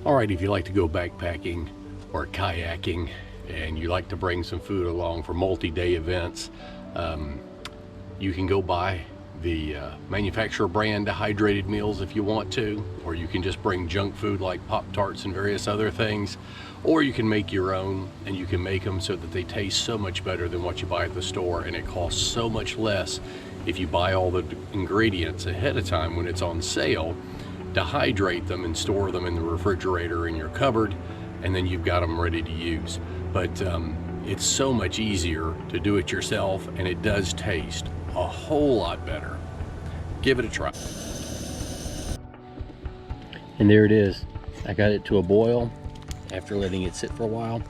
All right, if you like to go backpacking or kayaking and you like to bring some food along for multi-day events, you can go buy the manufacturer brand dehydrated meals if you want to, or you can just bring junk food like Pop-Tarts and various other things, or you can make your own, and you can make them so that they taste so much better than what you buy at the store, and it costs so much less if you buy all the ingredients ahead of time when it's on sale. Dehydrate them and store them in the refrigerator in your cupboard, and then you've got them ready to use. But it's so much easier to do it yourself, and it does taste a whole lot better. Give it a try. And there it is. I got it to a boil after letting it sit for a while.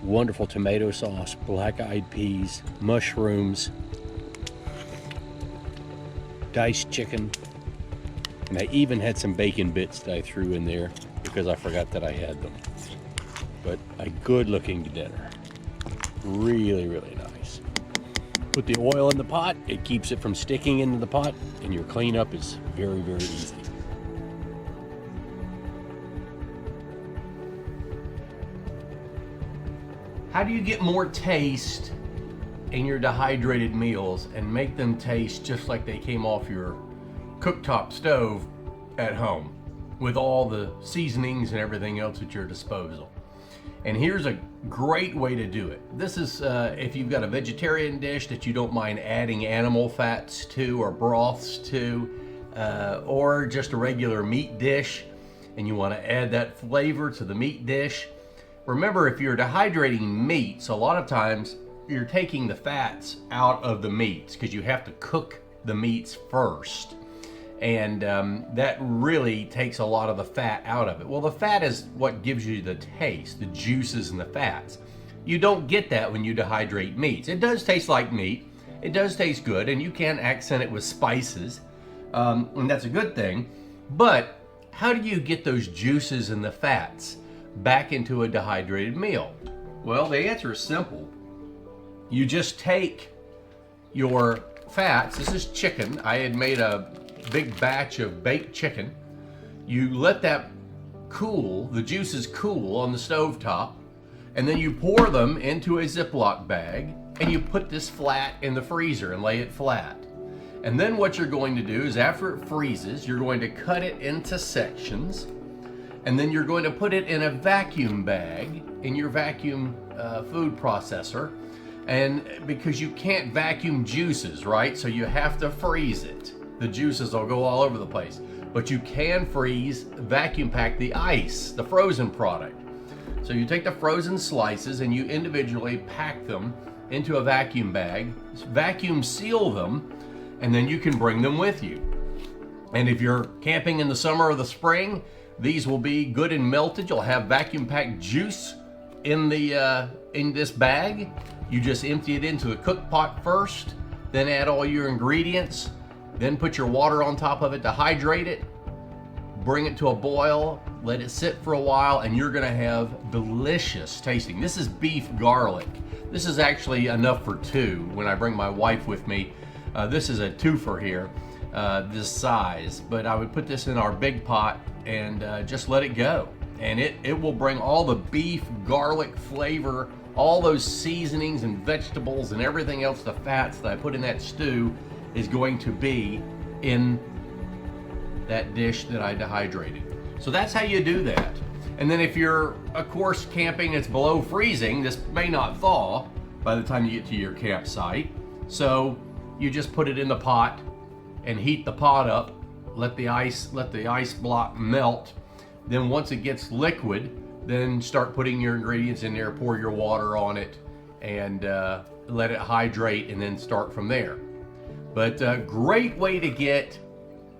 Wonderful tomato sauce, black-eyed peas, mushrooms, diced chicken, and I even had some bacon bits that I threw in there because I forgot that I had them. But a good looking dinner. Really, really nice. Put the oil in the pot, it keeps it from sticking into the pot, and your cleanup is very, very easy. How do you get more taste in your dehydrated meals and make them taste just like they came off your cooktop stove at home with all the seasonings and everything else at your disposal? And here's a great way to do it. This is if you've got a vegetarian dish that you don't mind adding animal fats to or broths to, or just a regular meat dish and you want to add that flavor to the meat dish. Remember, if you're dehydrating meats, a lot of times you're taking the fats out of the meats because you have to cook the meats first. And that really takes a lot of the fat out of it. Well, the fat is what gives you the taste, the juices and the fats. You don't get that when you dehydrate meats. It does taste like meat. It does taste good, and you can accent it with spices, and that's a good thing. But how do you get those juices and the fats back into a dehydrated meal? Well, the answer is simple. You just take your fats. This is chicken. I had made a big batch of baked chicken. You let that cool, the juices cool on the stove top, and then you pour them into a Ziploc bag and you put this flat in the freezer and lay it flat. And then what you're going to do is, after it freezes, you're going to cut it into sections, and then you're going to put it in a vacuum bag in your vacuum food processor. And because you can't vacuum juices, right? So you have to freeze it. The juices will go all over the place. But you can freeze, vacuum pack the ice, the frozen product. So you take the frozen slices and you individually pack them into a vacuum bag, vacuum seal them, and then you can bring them with you. And if you're camping in the summer or the spring, these will be good and melted. You'll have vacuum packed juice in this bag. You just empty it into the cook pot first, then add all your ingredients, then put your water on top of it to hydrate it, bring it to a boil, let it sit for a while, and you're gonna have delicious tasting. This is beef garlic. This is actually enough for two when I bring my wife with me. This is a twofer here, this size, but I would put this in our big pot and just let it go. And it will bring all the beef, garlic flavor, all those seasonings and vegetables and everything else, the fats that I put in that stew is going to be in that dish that I dehydrated. So that's how you do that. And then if you're, of course, camping, it's below freezing, this may not thaw by the time you get to your campsite. So you just put it in the pot and heat the pot up, let the ice block melt. Then once it gets liquid, then start putting your ingredients in there, pour your water on it, and let it hydrate, and then start from there. But a great way to get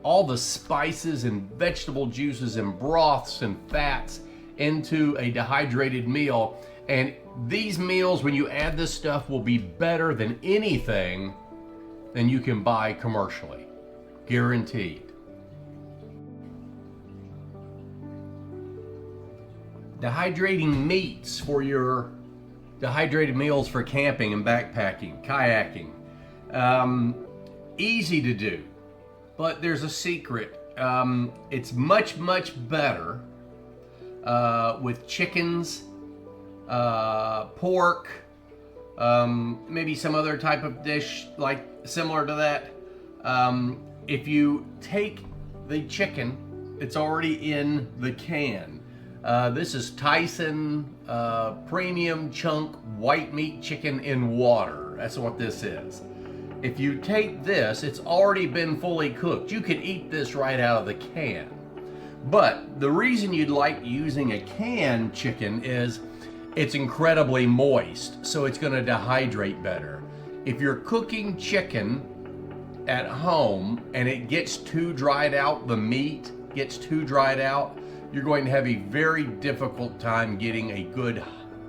all the spices and vegetable juices and broths and fats into a dehydrated meal. And these meals, when you add this stuff, will be better than anything than you can buy commercially. Guaranteed. Dehydrating meats for your dehydrated meals for camping and backpacking, kayaking. Easy to do, but there's a secret. It's much, much better with chickens, pork, maybe some other type of dish like similar to that. If you take the chicken, it's already in the can. This is Tyson premium chunk white meat chicken in water. That's what this is. If you take this, it's already been fully cooked. You could eat this right out of the can. But the reason you'd like using a canned chicken is it's incredibly moist, so it's going to dehydrate better. If you're cooking chicken at home and it gets too dried out, the meat gets too dried out, you're going to have a very difficult time getting a good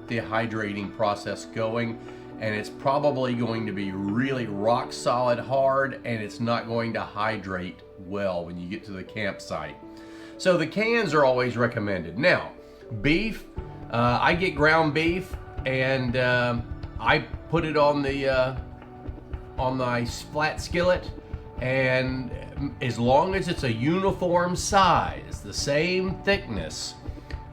dehydrating process going, and it's probably going to be really rock solid hard, and it's not going to hydrate well when you get to the campsite. So the cans are always recommended. Now, beef, I get ground beef, and I put it on my flat skillet, and as long as it's a uniform size, the same thickness,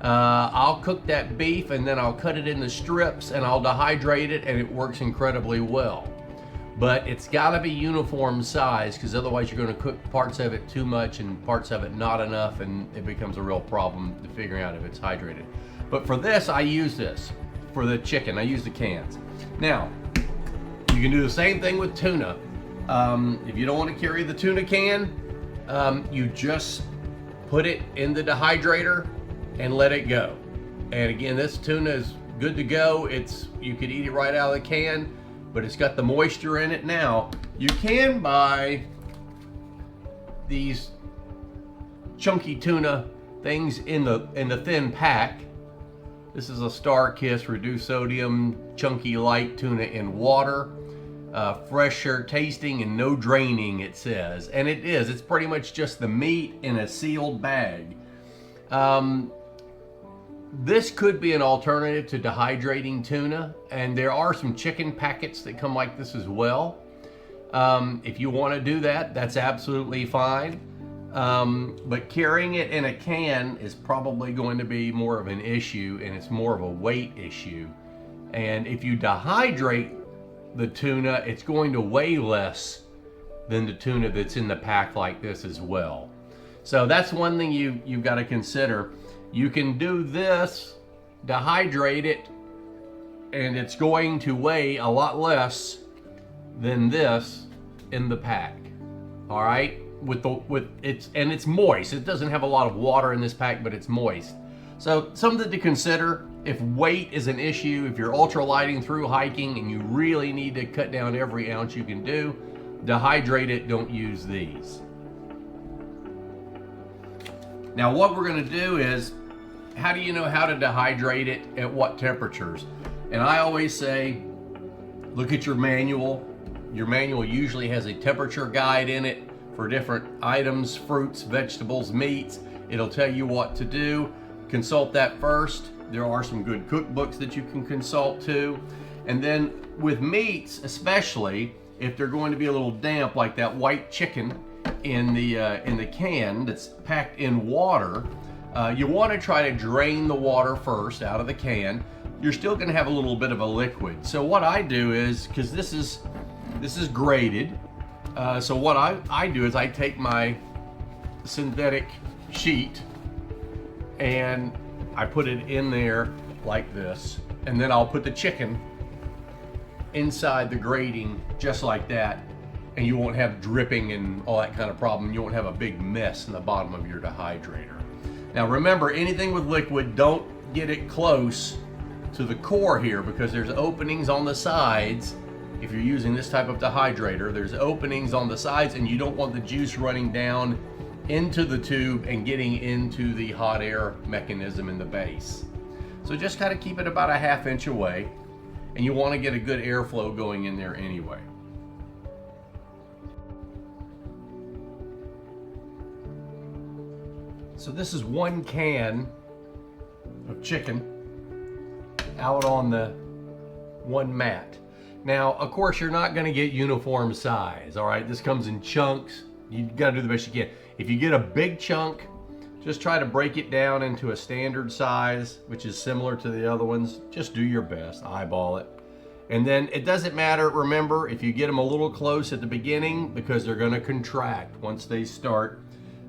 I'll cook that beef, and then I'll cut it into strips, and I'll dehydrate it, and it works incredibly well. But it's got to be uniform size, because otherwise you're going to cook parts of it too much and parts of it not enough, and it becomes a real problem to figuring out if it's hydrated. But for this, I use this. For the chicken, I use the cans. Now, you can do the same thing with tuna. If you don't want to carry the tuna can, you just put it in the dehydrator and let it go. And again, this tuna is good to go. You could eat it right out of the can, but it's got the moisture in it now. You can buy these chunky tuna things in the thin pack. This is a Star Kiss reduced sodium chunky light tuna in water. Fresher tasting and no draining, it says. And it is. It's pretty much just the meat in a sealed bag. This could be an alternative to dehydrating tuna, and there are some chicken packets that come like this as well. If you want to do that, that's absolutely fine. But carrying it in a can is probably going to be more of an issue, and it's more of a weight issue. And if you dehydrate the tuna, it's going to weigh less than the tuna that's in the pack like this as well. So that's one thing you've got to consider. You can do this, dehydrate it, and it's going to weigh a lot less than this in the pack. All right, it's moist. It doesn't have a lot of water in this pack, but it's moist. So something to consider if weight is an issue, if you're ultralighting through hiking and you really need to cut down every ounce you can do, dehydrate it, don't use these. Now what we're gonna do is, how do you know how to dehydrate it at what temperatures? And I always say, look at your manual. Your manual usually has a temperature guide in it for different items, fruits, vegetables, meats. It'll tell you what to do. Consult that first. There are some good cookbooks that you can consult too. And then with meats, especially if they're going to be a little damp, like that white chicken in the can that's packed in water, you want to try to drain the water first out of the can. You're still going to have a little bit of a liquid. So what I do is, because this is graded, so what I do is I take my synthetic sheet and I put it in there like this, and then I'll put the chicken inside the grating just like that, and you won't have dripping and all that kind of problem. You won't have a big mess in the bottom of your dehydrator. Now remember, anything with liquid, don't get it close to the core here, because there's openings on the sides. If you're using this type of dehydrator, there's openings on the sides, and you don't want the juice running down into the tube and getting into the hot air mechanism in the base. So just kind of keep it about a ½ inch away, and you want to get a good airflow going in there anyway. So this is 1 can of chicken out on the 1 mat. Now, of course, you're not going to get uniform size, all right? This comes in chunks. You got to do the best you can. If you get a big chunk, Just try to break it down into a standard size, which is similar to the other ones. Just do your best, eyeball it. And then it doesn't matter, remember, if you get them a little close at the beginning, because they're gonna contract once they start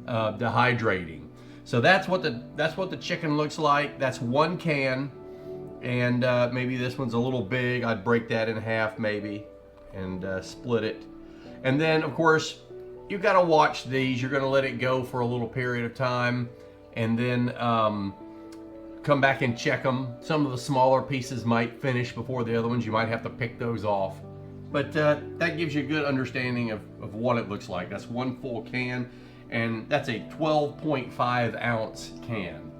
dehydrating. So that's what the chicken looks like. That's one can, and maybe this one's a little big. I'd break that in half maybe, and split it. And then of course, you've got to watch these. You're going to let it go for a little period of time, and then come back and check them. Some of the smaller pieces might finish before the other ones. You might have to pick those off. But that gives you a good understanding of what it looks like. That's one full can, and that's a 12.5 ounce can.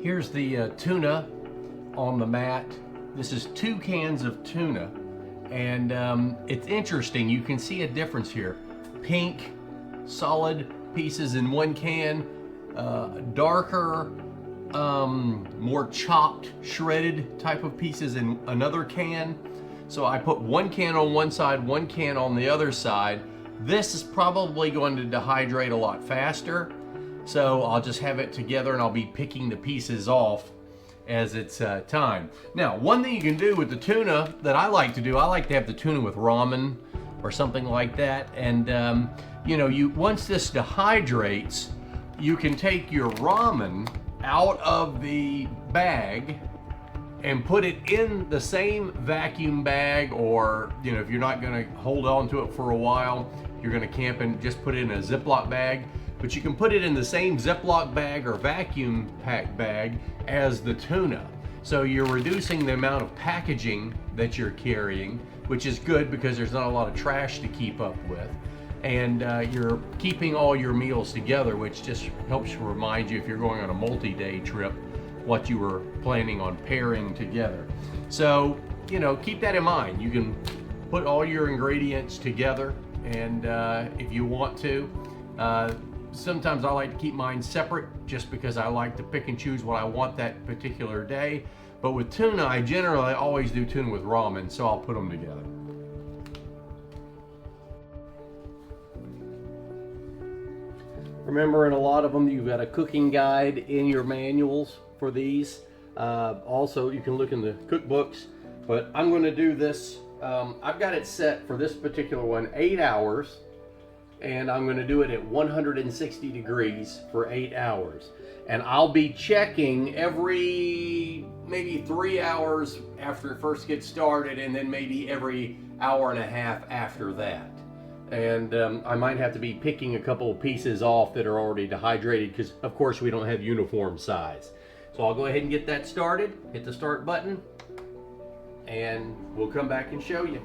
Here's the tuna on the mat. This is 2 cans of tuna. And it's interesting, you can see a difference here. Pink, solid pieces in one can, darker, more chopped, shredded type of pieces in another can. So I put one can on one side, one can on the other side. This is probably going to dehydrate a lot faster. So I'll just have it together and I'll be picking the pieces off as it's time. Now, one thing you can do with the tuna that I like to do, I like to have the tuna with ramen or something like that. And you know, once this dehydrates, you can take your ramen out of the bag and put it in the same vacuum bag, or you know, if you're not going to hold on to it for a while, you're going to camp and just put it in a Ziploc bag. But you can put it in the same Ziploc bag or vacuum pack bag as the tuna. So you're reducing the amount of packaging that you're carrying, which is good because there's not a lot of trash to keep up with. And you're keeping all your meals together, which just helps remind you, if you're going on a multi-day trip, what you were planning on pairing together. So, you know, keep that in mind. You can put all your ingredients together, and if you want to, sometimes I like to keep mine separate just because I like to pick and choose what I want that particular day. But with tuna, I generally always do tuna with ramen, so I'll put them together. Remember, in a lot of them, you've got a cooking guide in your manuals for these. Also, you can look in the cookbooks, but I'm going to do this. I've got it set for this particular one, 8 hours. And I'm going to do it at 160 degrees for 8 hours. And I'll be checking every maybe 3 hours after it first gets started, and then maybe every hour and a half after that. And I might have to be picking a couple of pieces off that are already dehydrated, because of course we don't have uniform size. So I'll go ahead and get that started, hit the start button, and we'll come back and show you.